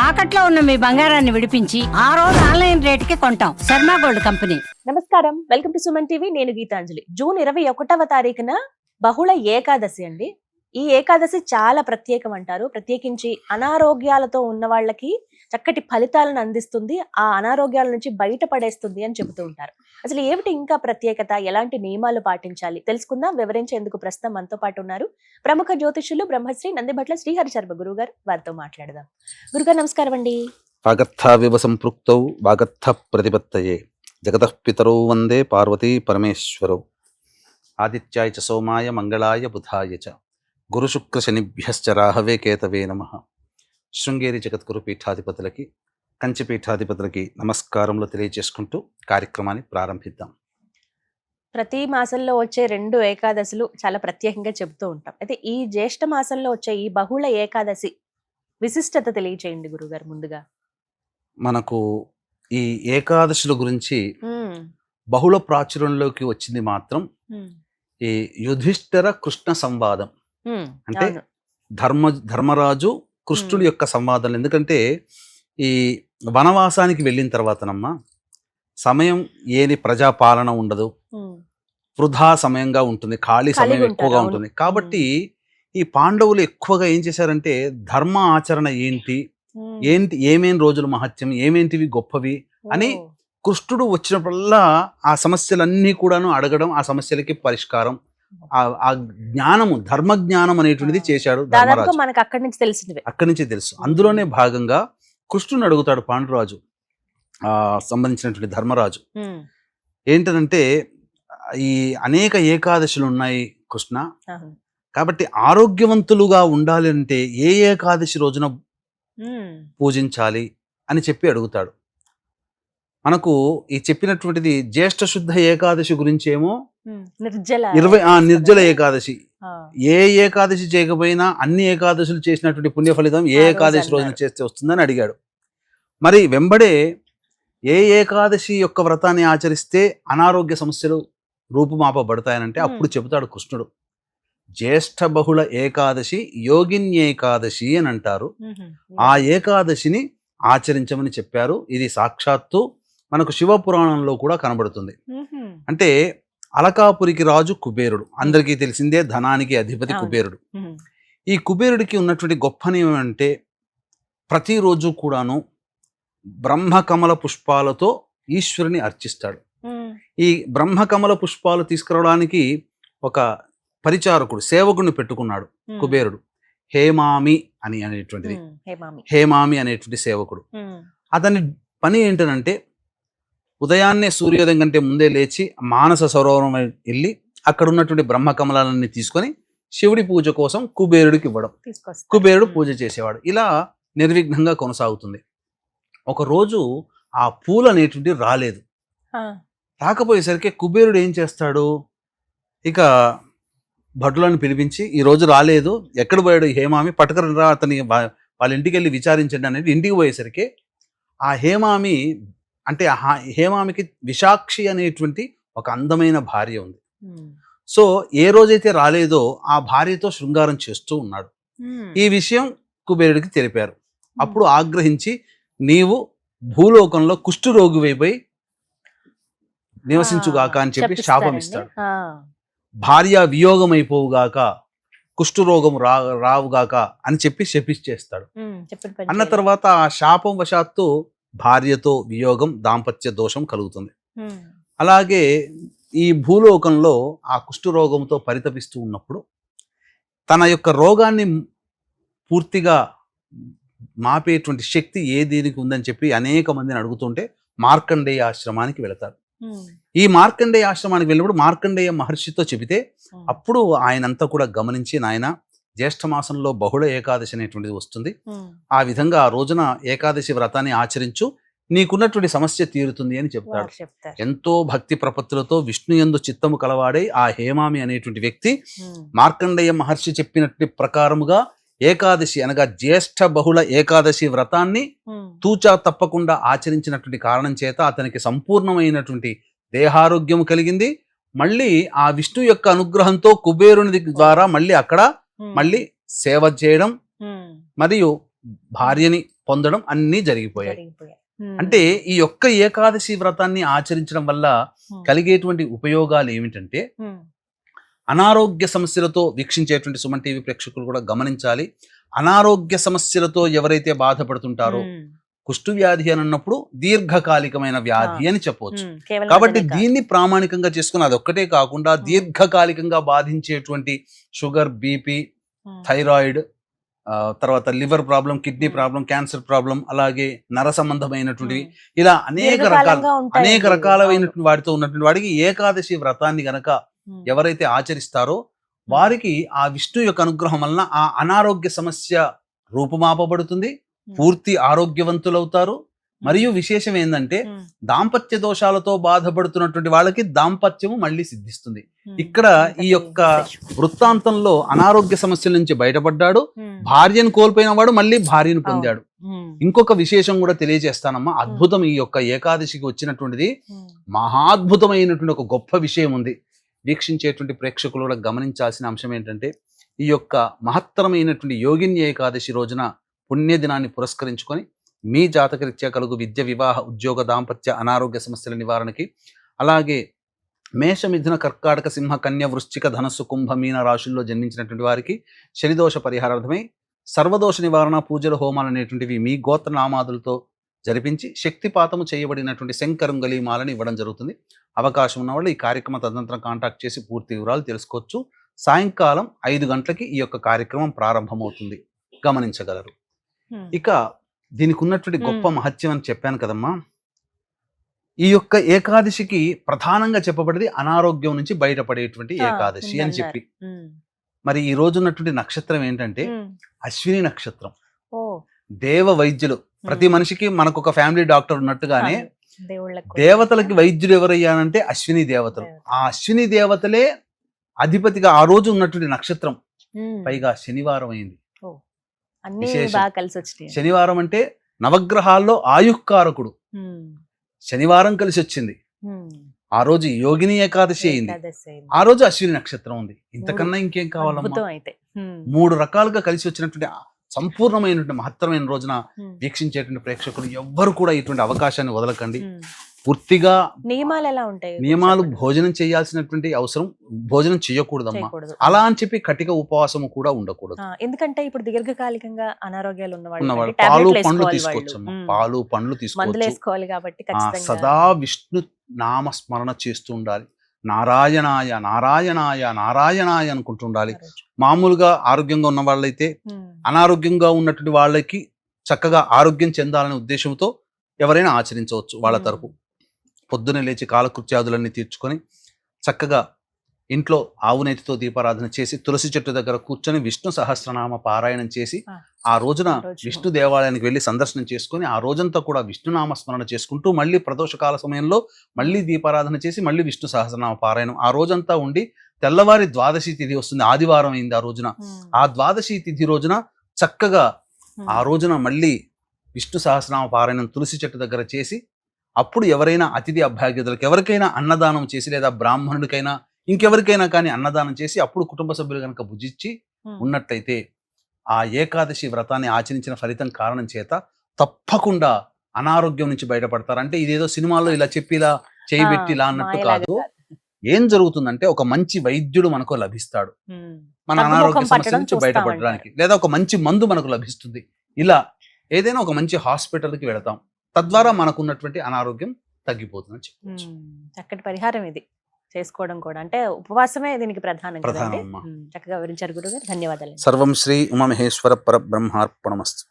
తాకట్లో ఉన్న మీ బంగారాన్ని విడిపించి ఆ రోజు ఆన్లైన్ రేటుకి కొంటాం. Sharma gold company. నమస్కారం, వెల్కమ్ టు సుమన్ టీవీ. నేను గీతాంజలి. జూన్ 21వ తారీఖున బహుళ ఏకాదశి అండి. ఈ ఏకాదశి చాలా ప్రత్యేకం అంటారు. ప్రత్యేకించి అనారోగ్యాలతో ఉన్న వాళ్ళకి చక్కటి ఫలితాలను అందిస్తుంది, ఆ అనారోగ్యాల నుంచి బయటపడేస్తుంది అని చెబుతూ ఉంటారు. అసలు ఏమిటి ఇంకా ప్రత్యేకత, ఎలాంటి నియమాలు పాటించాలి తెలుసుకుందాం. వివరించేందుకు ప్రస్తుతం మనతో పాటు ఉన్నారు ప్రముఖ జ్యోతిష్యులు బ్రహ్మశ్రీ నందిభట్ల శ్రీహరి శర్మ గురుగారు. వారితో మాట్లాడదాం. గురుగారు నమస్కారం అండి. వాగర్థావివ సంపృక్తౌ వాగర్థ ప్రతిపత్తయే జగతః పితరౌ వందే పార్వతీ పరమేశ్వరౌ. ఆదిత్యాయ చ సోమాయ మంగళాయ బుధాయ చ గురుశుక్ర శనిభ్యశ్చ రాహవే కేతవే నమః. శృంగేరి జగద్గురు పీఠాధిపతులకి, కంచి పీఠాధిపతులకి నమస్కారములు తెలియజేసుకుంటూ కార్యక్రమాన్ని ప్రారంభిద్దాం. ప్రతి మాసంలో వచ్చే 2 ఏకాదశులు చాలా ప్రత్యేకంగా చెబుతూ ఉంటాం. అయితే ఈ జ్యేష్ఠ మాసంలో వచ్చే ఈ బహుళ ఏకాదశి విశిష్టత తెలియచేయండి గురుగారు. ముందుగా మనకు ఈ ఏకాదశుల గురించి బహుళ ప్రాచుర్యంలోకి వచ్చింది మాత్రం ఈ యుధిష్ఠిర కృష్ణ సంవాదం. అంటే ధర్మరాజు కృష్ణుడి యొక్క సంవాదం. ఎందుకంటే ఈ వనవాసానికి వెళ్ళిన తర్వాతనమ్మా సమయం ఏది ప్రజాపాలన ఉండదు, వృధా సమయంగా ఉంటుంది, ఖాళీ సమయం ఎక్కువగా ఉంటుంది. కాబట్టి ఈ పాండవులు ఎక్కువగా ఏం చేశారంటే ధర్మ ఆచరణ ఏంటి, ఏమేం రోజులు మహత్యం, ఏమేంటివి గొప్పవి అని కృష్ణుడు వచ్చినప్పుడల్లా ఆ సమస్యలన్నీ కూడాను అడగడం, ఆ సమస్యలకి పరిష్కారం, ఆ జ్ఞానము, ధర్మ జ్ఞానం అనేటువంటిది చేశాడు ధర్మరాజు. మనకు అక్కడి నుంచి తెలుసు. అందులోనే భాగంగా కృష్ణుని అడుగుతాడు పాండురాజు సంబంధించినటువంటి ధర్మరాజు. ఏంటంటే ఈ అనేక ఏకాదశులు ఉన్నాయి కృష్ణ, కాబట్టి ఆరోగ్యవంతులుగా ఉండాలి అంటే ఏ ఏకాదశి రోజున పూజించాలి అని చెప్పి అడుగుతాడు. మనకు ఈ చెప్పినటువంటిది జ్యేష్ఠ శుద్ధ ఏకాదశి గురించి ఏమో నిర్జల ఏకాదశి. ఏ ఏకాదశి చేయకపోయినా అన్ని ఏకాదశులు చేసినటువంటి పుణ్య ఫలితం ఏ ఏకాదశి రోజున చేస్తే వస్తుందని అడిగాడు. మరి వెంబడే ఏ ఏకాదశి యొక్క వ్రతాన్ని ఆచరిస్తే అనారోగ్య సమస్యలు రూపుమాపబడతాయనంటే అప్పుడు చెబుతాడు కృష్ణుడు, జ్యేష్ఠ బహుళ ఏకాదశి యోగిన్యేకాదశి అని అంటారు. ఆ ఏకాదశిని ఆచరించమని చెప్పారు. ఇది సాక్షాత్తు మనకు శివపురాణంలో కూడా కనబడుతుంది. అంటే అలకాపురికి రాజు కుబేరుడు, అందరికీ తెలిసిందే, ధనానికి అధిపతి కుబేరుడు. ఈ కుబేరుడికి ఉన్నటువంటి గొప్పని ఏమంటే ప్రతిరోజు కూడాను బ్రహ్మకమల పుష్పాలతో ఈశ్వరుని అర్చిస్తాడు. ఈ బ్రహ్మకమల పుష్పాలు తీసుకురావడానికి ఒక పరిచారకుడు, సేవకుడిని పెట్టుకున్నాడు కుబేరుడు. హేమామి అనేటువంటి సేవకుడు. అతని పని ఏంటనంటే ఉదయాన్నే సూర్యోదయం కంటే ముందే లేచి మానస సరోవరం వెళ్ళి అక్కడ ఉన్నటువంటి బ్రహ్మకమలాలన్నీ తీసుకొని శివుడి పూజ కోసం కుబేరుడికి ఇవ్వడం. కుబేరుడు పూజ చేసేవాడు. ఇలా నిర్విఘ్నంగా కొనసాగుతుంది. ఒక రోజు ఆ పూలు అనేటువంటి రాలేదు. రాకపోయేసరికి కుబేరుడు ఏం చేస్తాడు, ఇక భటులను పిలిపించి ఈ రోజు రాలేదు, ఎక్కడ పోయాడు హేమామి, పట్టుకరా అతని వాళ్ళ ఇంటికి వెళ్ళి విచారించండి అనేది. ఇంటికి పోయేసరికి ఆ హేమామి అంటే హేమామికి విశాక్షి అనేటువంటి ఒక అందమైన భార్య ఉంది. సో ఏ రోజైతే రాలేదో ఆ భార్యతో శృంగారం చేస్తూ ఉన్నాడు. ఈ విషయం కుబేరుడికి తెలిపారు. అప్పుడు ఆగ్రహించి నీవు భూలోకంలో కుష్ఠరోగి వైపోయి నివసించుగాక అని చెప్పి శాపం ఇస్తాడు. భార్య వియోగం అయిపోవుగాక, కుష్ఠరోగం రావుగాక అని చెప్పి శపిచ్చేస్తాడు. అన్న తర్వాత ఆ శాపం వశాత్తు భార్యతో వియోగం, దాంపత్య దోషం కలుగుతుంది. అలాగే ఈ భూలోకంలో ఆ కుష్ఠరోగంతో పరితపిస్తూ ఉన్నప్పుడు తన యొక్క రోగాన్ని పూర్తిగా మాపేటువంటి శక్తి ఏ దీనికి ఉందని చెప్పి అనేక మందిని అడుగుతుంటే మార్కండేయ ఆశ్రమానికి వెళతారు. ఈ మార్కండేయ ఆశ్రమానికి వెళ్ళినప్పుడు మార్కండేయ మహర్షితో చెబితే అప్పుడు ఆయనంతా కూడా గమనించి, నాయన జ్యేష్ఠ మాసంలో బహుళ ఏకాదశి అనేటువంటిది వస్తుంది, ఆ విధంగా ఆ రోజున ఏకాదశి వ్రతాన్ని ఆచరించు, నీకున్నటువంటి సమస్య తీరుతుంది అని చెప్తాడు. ఎంతో భక్తి ప్రపత్తులతో విష్ణు యందు చిత్తము కలవాడే ఆ హేమామి అనేటువంటి వ్యక్తి మార్కండేయ మహర్షి చెప్పినట్టు ప్రకారముగా ఏకాదశి అనగా జ్యేష్ఠ బహుళ ఏకాదశి వ్రతాన్ని తూచా తప్పకుండా ఆచరించినటువంటి కారణం చేత అతనికి సంపూర్ణమైనటువంటి దేహారోగ్యం కలిగింది. మళ్ళీ ఆ విష్ణు యొక్క అనుగ్రహంతో కుబేరుని ద్వారా మళ్ళీ అక్కడ మళ్ళీ సేవ చేయడం, మరియు భార్యని పొందడం అన్నీ జరిగిపోయాయి. జరిగిపోయాయి. అంటే ఈ యొక్క ఏకాదశి వ్రతాన్ని ఆచరించడం వల్ల కలిగేటువంటి ఉపయోగాలు ఏమిటంటే, అనారోగ్య సమస్యలతో వీక్షించేటువంటి సుమన్ టీవీ ప్రేక్షకులు కూడా గమనించాలి. అనారోగ్య సమస్యలతో ఎవరైతే బాధపడుతుంటారో, కుష్టు వ్యాధి అని అన్నప్పుడు దీర్ఘకాలికమైన వ్యాధి అని చెప్పవచ్చు. కాబట్టి దీన్ని ప్రామాణికంగా చేసుకుని అదొక్కటే కాకుండా దీర్ఘకాలికంగా బాధించేటువంటి షుగర్, బీపీ, థైరాయిడ్, తర్వాత liver problem, kidney problem, cancer problem, అలాగే నర సంబంధమైనటువంటివి, ఇలా అనేక రకాలైనటువంటి వాటితో ఉన్నటువంటి వాడికి ఏకాదశి వ్రతాన్ని గనక ఎవరైతే ఆచరిస్తారో వారికి ఆ విష్ణు యొక్క అనుగ్రహం వలన ఆ అనారోగ్య సమస్య రూపుమాపబడుతుంది, పూర్తి ఆరోగ్యవంతులవుతారు. మరియు విశేషం ఏంటంటే, దాంపత్య దోషాలతో బాధపడుతున్నటువంటి వాళ్ళకి దాంపత్యము మళ్ళీ సిద్ధిస్తుంది. ఇక్కడ ఈ యొక్క వృత్తాంతంలో అనారోగ్య సమస్యల నుంచి బయటపడ్డాడు, భార్యను కోల్పోయిన వాడు మళ్ళీ భార్యను పొందాడు. ఇంకొక విశేషం కూడా తెలియజేస్తానమ్మా. అద్భుతం, ఈ యొక్క ఏకాదశికి వచ్చినటువంటిది మహాద్భుతమైనటువంటి ఒక గొప్ప విషయం ఉంది. వీక్షించేటువంటి ప్రేక్షకులు కూడా గమనించాల్సిన అంశం ఏంటంటే, ఈ యొక్క మహత్తరమైనటువంటి యోగిని ఏకాదశి రోజున పుణ్యదినాన్ని పురస్కరించుకొని మీ జాతకరీత్యా కలుగు విద్య, వివాహ, ఉద్యోగ, దాంపత్య, అనారోగ్య సమస్యల నివారణకి, అలాగే మేష, మిథున, కర్కాటక, సింహ, కన్య, వృశ్చిక, ధనస్సు, కుంభ, మీన రాశుల్లో జన్మించినటువంటి వారికి శనిదోష పరిహారార్థమై సర్వదోష నివారణ పూజలు, హోమాలు అనేటువంటివి మీ గోత్ర నామాదులతో జరిపించి శక్తిపాతము చేయబడినటువంటి శంకరంగలి మాలని ఇవ్వడం జరుగుతుంది. అవకాశం ఉన్న వాళ్ళు ఈ కార్యక్రమం తదనంతరం కాంటాక్ట్ చేసి పూర్తి వివరాలు తెలుసుకోవచ్చు. సాయంకాలం 5 గంటలకి ఈ యొక్క కార్యక్రమం ప్రారంభమవుతుంది, గమనించగలరు. ఇక దీనికి ఉన్నటువంటి గొప్ప మహత్యం అని చెప్పాను కదమ్మా. ఈ యొక్క ఏకాదశికి ప్రధానంగా చెప్పబడింది అనారోగ్యం నుంచి బయటపడేటువంటి ఏకాదశి అని చెప్పి. మరి ఈ రోజు ఉన్నటువంటి నక్షత్రం ఏంటంటే అశ్విని నక్షత్రం. దేవ వైద్యులు, ప్రతి మనిషికి మనకు ఒక ఫ్యామిలీ డాక్టర్ ఉన్నట్టుగానే దేవతలకి వైద్యుడు ఎవరయ్యానంటే అశ్విని దేవతలు. ఆ అశ్విని దేవతలే అధిపతిగా ఆ రోజు ఉన్నటువంటి నక్షత్రం, పైగా శనివారం అయింది. శనివారం అంటే నవగ్రహాల్లో ఆయుఃకారకుడు, శనివారం కలిసి వచ్చింది. ఆ రోజు యోగిని ఏకాదశి అయింది, ఆ రోజు అశ్విని నక్షత్రం ఉంది. ఇంతకన్నా ఇంకేం కావాలమ్మా? 3 రకాలుగా కలిసి వచ్చినటువంటి సంపూర్ణమైనటువంటి మహత్తరమైన రోజున వీక్షించేటువంటి ప్రేక్షకులు ఎవ్వరు కూడా ఇటువంటి అవకాశాన్ని వదలకండి. పూర్తిగా నియమాలు ఎలా ఉంటాయి? నియమాలు, భోజనం చేయాల్సినటువంటి అవసరం, భోజనం చేయకూడదమ్మా. అలా అని చెప్పి కటిక ఉపవాసము కూడా ఉండకూడదు. ఎందుకంటే ఇప్పుడు దీర్ఘకాలికంగా అనారోగ్యాలు ఉన్నవాళ్ళు పాలు, పండ్లు తీసుకోవచ్చమ్మా. పాలు, పండ్లు తీసుకోవాలి కాబట్టి సదా విష్ణు నామ స్మరణ చేస్తూ ఉండాలి. నారాయణాయ నారాయణాయ నారాయణాయ అనుకుంటూ ఉండాలి. మామూలుగా ఆరోగ్యంగా ఉన్న వాళ్ళైతే అనారోగ్యంగా ఉన్నటువంటి వాళ్ళకి చక్కగా ఆరోగ్యం చెందాలనే ఉద్దేశంతో ఎవరైనా ఆచరించవచ్చు. వాళ్ళ తరపు పొద్దునే లేచి కాలకృత్యాదులన్నీ తీర్చుకొని చక్కగా ఇంట్లో ఆవునేతితో దీపారాధన చేసి తులసి చెట్టు దగ్గర కూర్చొని విష్ణు సహస్రనామ పారాయణం చేసి ఆ రోజున విష్ణు దేవాలయానికి వెళ్ళి సందర్శనం చేసుకొని ఆ రోజంతా కూడా విష్ణునామ స్మరణ చేసుకుంటూ మళ్ళీ ప్రదోషకాల సమయంలో మళ్ళీ దీపారాధన చేసి మళ్ళీ విష్ణు సహస్రనామ పారాయణం ఆ రోజంతా ఉండి తెల్లవారి ద్వాదశి తిథి వస్తుంది. ఆదివారం అయింది ఆ రోజున. ఆ ద్వాదశి తిథి రోజున చక్కగా ఆ రోజున మళ్ళీ విష్ణు సహస్రనామ పారాయణం తులసి చెట్టు దగ్గర చేసి అప్పుడు ఎవరైనా అతిథి అభ్యాగతులకు ఎవరికైనా అన్నదానం చేసి, లేదా బ్రాహ్మణుడికైనా ఇంకెవరికైనా కానీ అన్నదానం చేసి అప్పుడు కుటుంబ సభ్యులు కనుక భుజించి ఉన్నట్లయితే ఆ ఏకాదశి వ్రతాన్ని ఆచరించిన ఫలితం కారణం చేత తప్పకుండా అనారోగ్యం నుంచి బయటపడతారు. అంటే ఇదేదో సినిమాల్లో ఇలా చెప్పి ఇలా చేయబెట్టి ఇలా అన్నట్టు కాదు. ఏం జరుగుతుందంటే ఒక మంచి వైద్యుడు మనకు లభిస్తాడు మన అనారోగ్య సమస్య నుంచి బయటపడడానికి, లేదా ఒక మంచి మందు మనకు లభిస్తుంది. ఇలా ఏదైనా ఒక మంచి హాస్పిటల్కి వెళతాం, తద్వారా మనకున్నటువంటి అనారోగ్యం తగ్గిపోతుందని చెప్పవచ్చు. చక్కటి పరిహారం ఇది చేసుకోవడం కూడా, అంటే ఉపవాసమే దీనికి ప్రధానం. చక్కగా వివరించారు గురుగారు, ధన్యవాదాలు. సర్వం శ్రీ ఉమామహేశ్వర పరబ్రహ్మార్పణమస్తు.